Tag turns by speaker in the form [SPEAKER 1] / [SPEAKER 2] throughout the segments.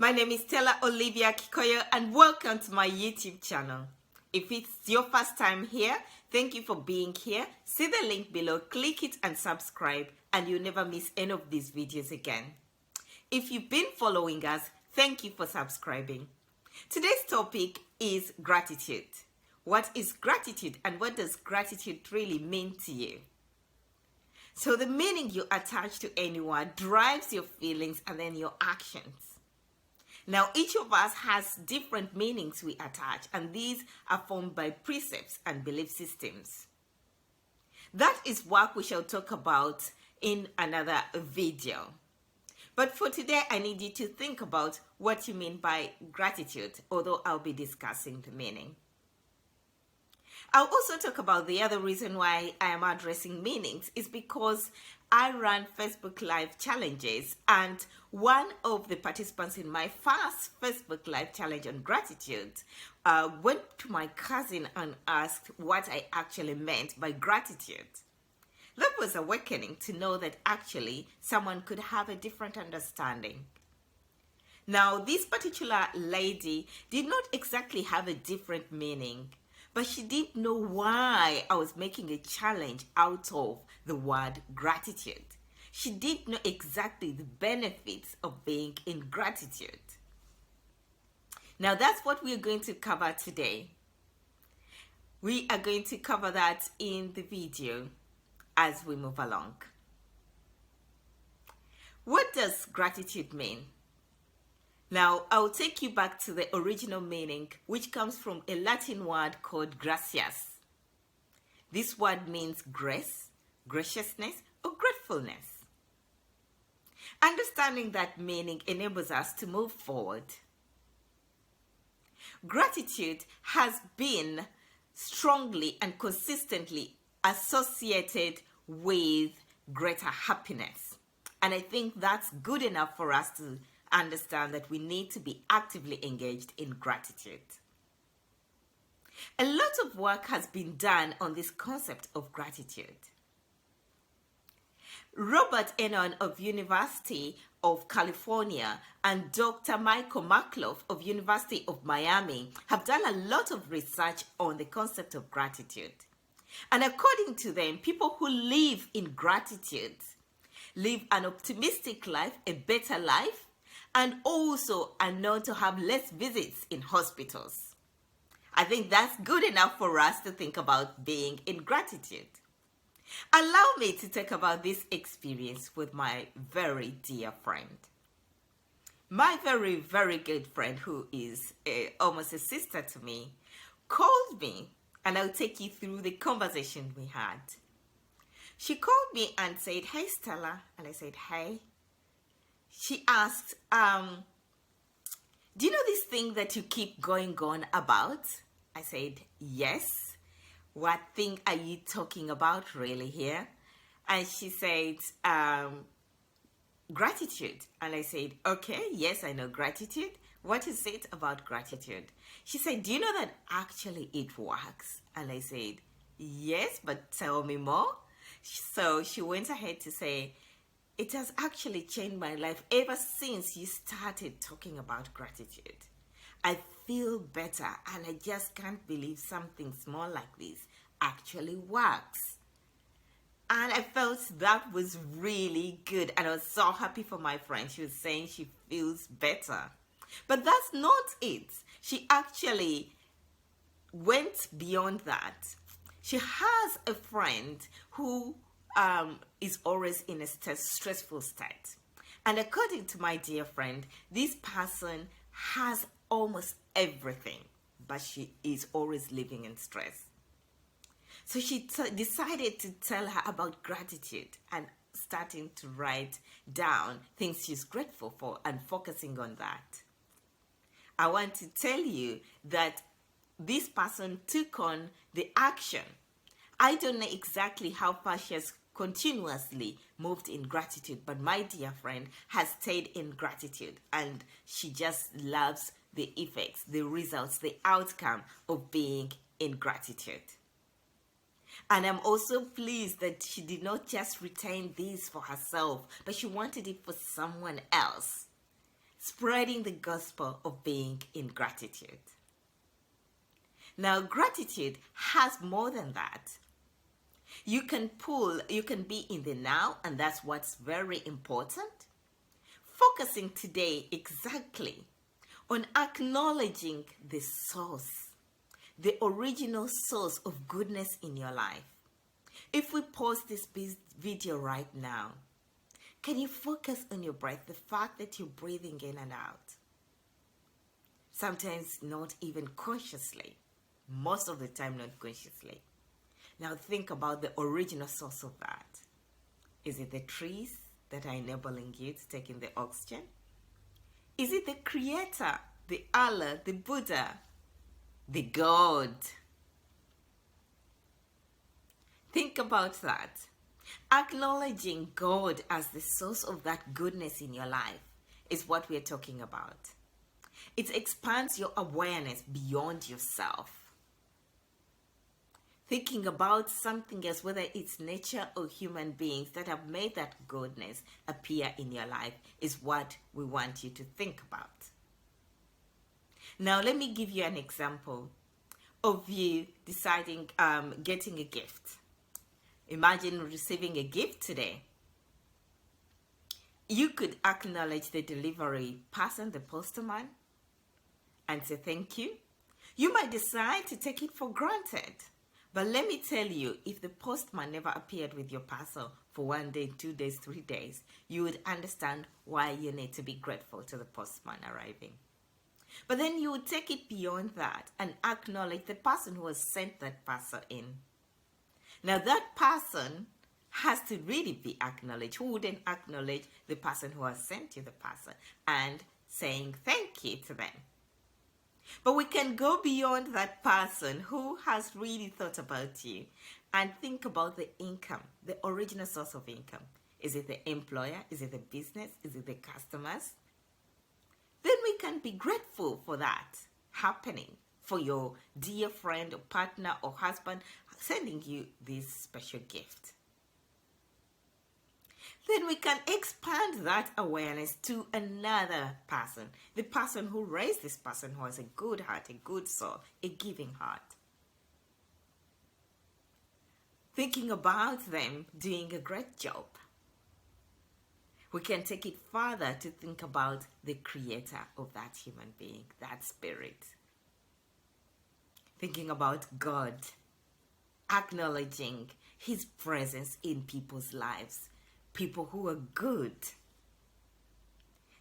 [SPEAKER 1] My name is Stella, Olivia, Kikoyo, and welcome to my YouTube channel. If it's your first time here, thank you for being here. See the link below, click it and subscribe, and you'll never miss any of these videos again. If you've been following us, thank you for subscribing. Today's topic is gratitude. What is gratitude and what does gratitude really mean to you? So the meaning you attach to anyone drives your feelings and then your actions. Now, each of us has different meanings we attach, and these are formed by precepts and belief systems. That is what we shall talk about in another video. But for today, I need you to think about what you mean by gratitude, although I'll be discussing the meaning. I'll also talk about the other reason why I am addressing meanings is because I run Facebook Live challenges, and one of the participants in my first Facebook Live challenge on gratitude went to my cousin and asked what I actually meant by gratitude. That was awakening to know that actually someone could have a different understanding. Now, this particular lady did not exactly have a different meaning, but she did know why I was making a challenge out of the word gratitude. She did know exactly the benefits of being in gratitude. Now that's what we're going to cover today. We are going to cover that in the video as we move along. What does gratitude mean? Now, I'll take you back to the original meaning, which comes from a Latin word called gratias. This word means grace, graciousness, or gratefulness. Understanding that meaning enables us to move forward. Gratitude has been strongly and consistently associated with greater happiness. And I think that's good enough for us to understand that we need to be actively engaged in gratitude. A lot of work has been done on this concept of gratitude. Robert Enon of University of California and Dr. Michael Makloff of University of Miami have done a lot of research on the concept of gratitude. And according to them, people who live in gratitude live an optimistic life, a better life, and also are known to have less visits in hospitals. I think that's good enough for us to think about being in gratitude. Allow me to talk about this experience with my very dear friend. My very, very good friend, who is almost a sister to me, called me, and I'll take you through the conversation we had. She called me and said, "Hey, Stella," and I said, "Hey." She asked, "Do you know this thing that you keep going on about?" I said, "Yes." "What thing are you talking about really here?" And she said, "Gratitude." And I said, "Okay, yes, I know gratitude. What is it about gratitude?" She said, "Do you know that actually it works?" And I said, "Yes, but tell me more." So she went ahead to say, "It has actually changed my life ever since you started talking about gratitude. I feel better, and I just can't believe something small like this actually works." And I felt that was really good, and I was so happy for my friend. She was saying she feels better. But that's not it. She actually went beyond that. She has a friend who is always in a stressful state. And according to my dear friend, this person has almost everything, but she is always living in stress. So she decided to tell her about gratitude and starting to write down things she's grateful for and focusing on that. I want to tell you that this person took on the action. I don't know exactly how far she has continuously moved in gratitude, but my dear friend has stayed in gratitude, and she just loves the effects, the results, the outcome of being in gratitude. And I'm also pleased that she did not just retain this for herself, but she wanted it for someone else. spreading the gospel of being in gratitude. Now, gratitude has more than that. You can be in the now, and that's what's very important. Focusing today exactly on acknowledging the source, the original source of goodness in your life. If we pause this video right now, can you focus on your breath, the fact that you're breathing in and out? Sometimes not even consciously, most of the time not consciously. Now think about the original source of that. Is it the trees that are enabling you to take in the oxygen? Is it the Creator, the Allah, the Buddha, the God? Think about that. Acknowledging God as the source of that goodness in your life is what we're talking about. It expands your awareness beyond yourself. Thinking about something else, whether it's nature or human beings that have made that goodness appear in your life, is what we want you to think about. Now, let me give you an example of you deciding, getting a gift. Imagine receiving a gift today. You could acknowledge the delivery person, the postman, and say thank you. You might decide to take it for granted. But let me tell you, if the postman never appeared with your parcel for 1 day, 2 days, 3 days, you would understand why you need to be grateful to the postman arriving. But then you would take it beyond that and acknowledge the person who has sent that parcel in. Now that person has to really be acknowledged. Who wouldn't acknowledge the person who has sent you the parcel and saying thank you to them? But we can go beyond that person who has really thought about you and think about the income, the original source of income. Is it the employer? Is it the business? Is it the customers? Then we can be grateful for that happening, for your dear friend or partner or husband sending you this special gift. Then we can expand that awareness to another person, the person who raised this person, who has a good heart, a good soul, a giving heart. Thinking about them doing a great job. We can take it further to think about the creator of that human being, that spirit. Thinking about God, acknowledging his presence in people's lives. People who are good.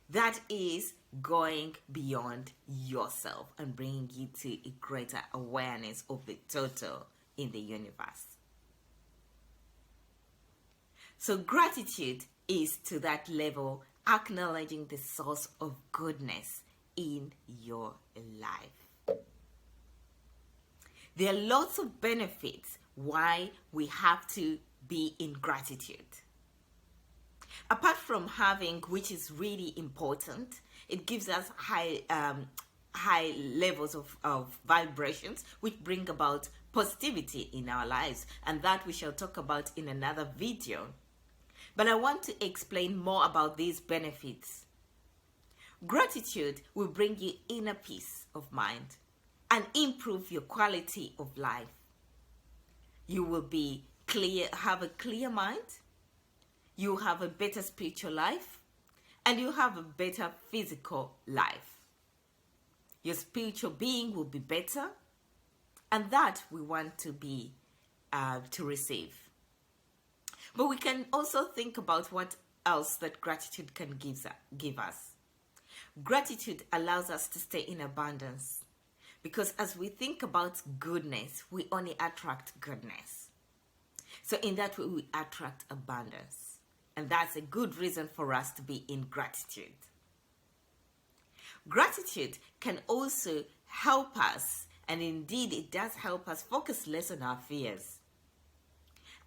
[SPEAKER 1] That is going beyond yourself and bringing you to a greater awareness of the total in the universe. So gratitude is to that level, acknowledging the source of goodness in your life. There are lots of benefits why we have to be in gratitude. Apart from having, which is really important, it gives us high levels of vibrations, which bring about positivity in our lives, and that we shall talk about in another video. But I want to explain more about these benefits. Gratitude will bring you inner peace of mind and improve your quality of life. You will be clear, have a clear mind. You have a better spiritual life, and you have a better physical life. Your spiritual being will be better, and that we want to be to receive. But we can also think about what else that gratitude can give us. Gratitude allows us to stay in abundance, because as we think about goodness, we only attract goodness. So in that way, we attract abundance. And that's a good reason for us to be in gratitude. Gratitude can also help us, and indeed it does help us focus less on our fears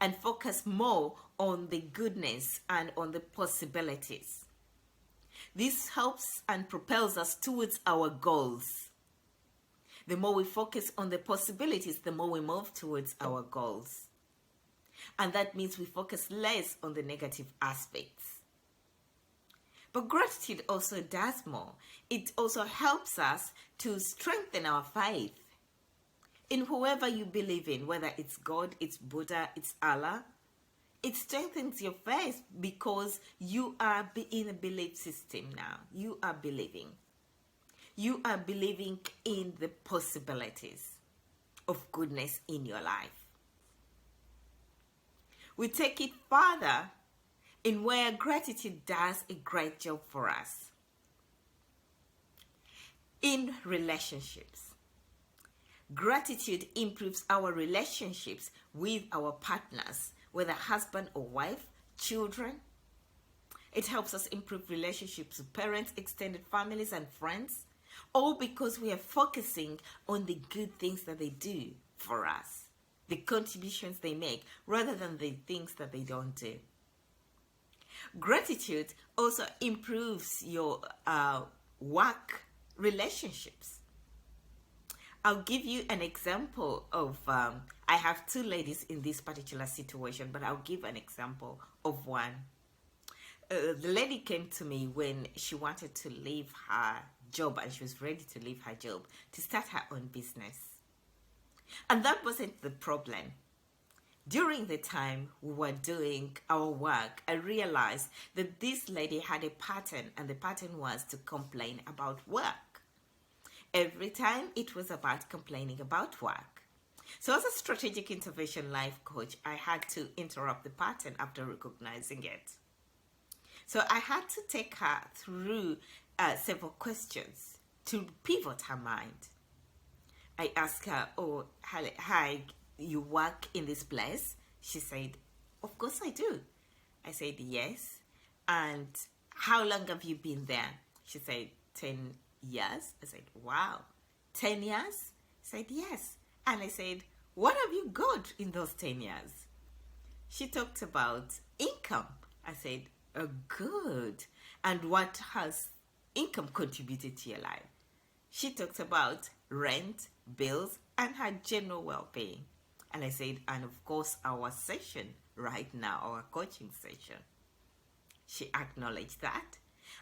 [SPEAKER 1] and focus more on the goodness and on the possibilities. This helps and propels us towards our goals. The more we focus on the possibilities, the more we move towards our goals. And that means we focus less on the negative aspects. But gratitude also does more. It also helps us to strengthen our faith in whoever you believe in, whether it's God, it's Buddha, it's Allah. It strengthens your faith because you are in a belief system now. You are believing. You are believing in the possibilities of goodness in your life. We take it further in where gratitude does a great job for us. In relationships, gratitude improves our relationships with our partners, whether husband or wife, children. It helps us improve relationships with parents, extended families, and friends, all because we are focusing on the good things that they do for us, the contributions they make, rather than the things that they don't do. Gratitude also improves your work relationships. I'll give you an example of, I have two ladies in this particular situation, but I'll give an example of one. The lady came to me when she wanted to leave her job, and she was ready to leave her job to start her own business. And that wasn't the problem. During the time we were doing our work, I realized that this lady had a pattern, and the pattern was to complain about work. Every time it was about complaining about work. So as a strategic intervention life coach, I had to interrupt the pattern after recognizing it. So I had to take her through several questions to pivot her mind. I asked her, oh, hi, you work in this place? She said, of course I do. I said, yes. And how long have you been there? She said, 10 years. I said, wow, 10 years? She said, yes. And I said, what have you got in those 10 years? She talked about income. I said, oh, good. And what has income contributed to your life? She talked about rent, bills, and her general well-being. And I said, and of course, our session right now, our coaching session. She acknowledged that.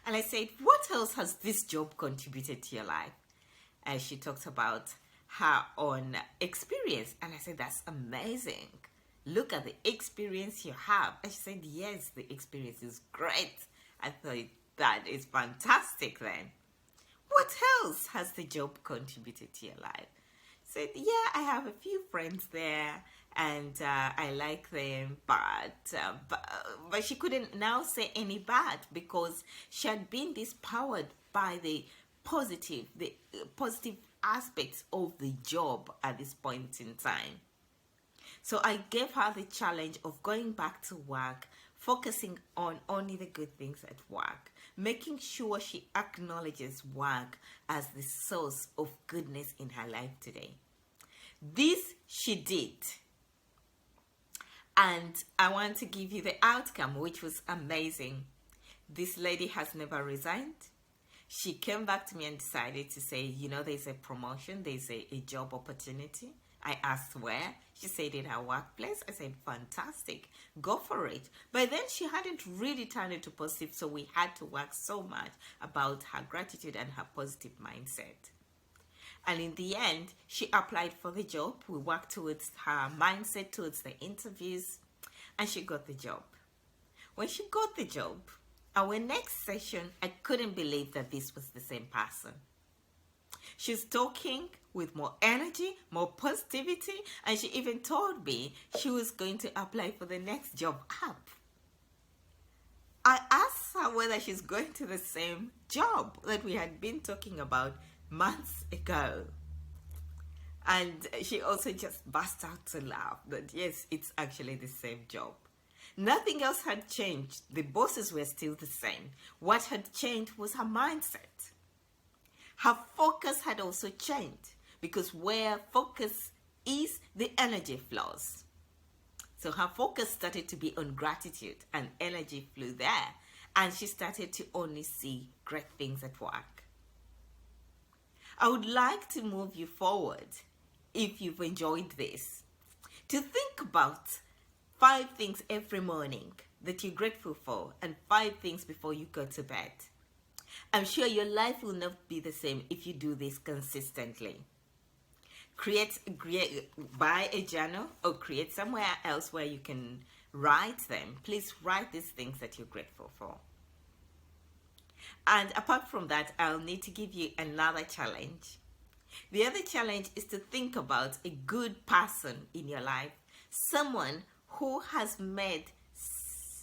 [SPEAKER 1] And I said, what else has this job contributed to your life? And she talked about her own experience. And I said, that's amazing. Look at the experience you have. And she said, yes, the experience is great. I thought, that is fantastic then. What else has the job contributed to your life? Said, yeah, I have a few friends there, and I like them, but she couldn't now say any bad because she had been dispowered by the positive aspects of the job at this point in time. So I gave her the challenge of going back to work, focusing on only the good things at work, making sure she acknowledges work as the source of goodness in her life today. This she did. And I want to give you the outcome, which was amazing. This lady has never resigned. She came back to me and decided to say, you know, there's a promotion, there's a job opportunity. I asked where. She said in her workplace. I said, fantastic, go for it. But then she hadn't really turned it to positive, so we had to work so much about her gratitude and her positive mindset. And in the end, she applied for the job. We worked towards her mindset, towards the interviews, and she got the job. When she got the job, our next session, I couldn't believe that this was the same person. She's talking with more energy, more positivity, and she even told me she was going to apply for the next job up. I asked her whether she's going to the same job that we had been talking about months ago. And she also just burst out to laugh that yes, it's actually the same job. Nothing else had changed. The bosses were still the same. What had changed was her mindset. Her focus had also changed because where focus is, the energy flows. So her focus started to be on gratitude and energy flew there. And she started to only see great things at work. I would like to move you forward, if you've enjoyed this, to think about 5 things every morning that you're grateful for and 5 things before you go to bed. I'm sure your life will not be the same if you do this consistently. Buy a journal or create somewhere else where you can write them. Please write these things that you're grateful for. And apart from that, I'll need to give you another challenge. The other challenge is to think about a good person in your life, someone who has made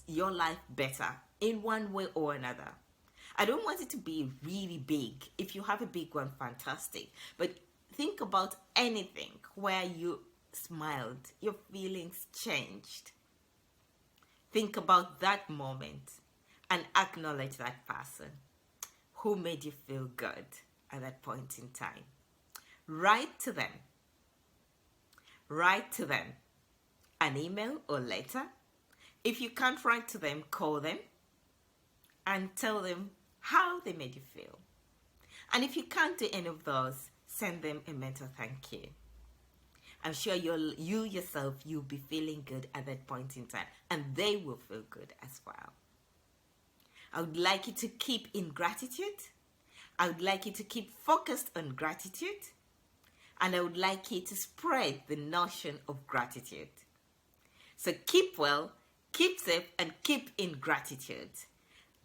[SPEAKER 1] your life better in one way or another. I don't want it to be really big. If you have a big one, fantastic. But think about anything where you smiled, your feelings changed. Think about that moment and acknowledge that person who made you feel good at that point in time. Write to them. Write to them an email or letter. If you can't write to them, call them and tell them how they made you feel. And if you can't do any of those, send them a mental thank you. I'm sure you yourself, you'll be feeling good at that point in time, and they will feel good as well. I would like you to keep in gratitude. I would like you to keep focused on gratitude. And I would like you to spread the notion of gratitude. So keep well, keep safe, and keep in gratitude.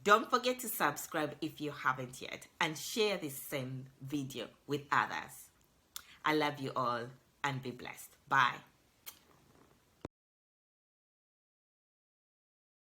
[SPEAKER 1] Don't forget to subscribe if you haven't yet, and share this same video with others. I love you all, and be blessed. Bye.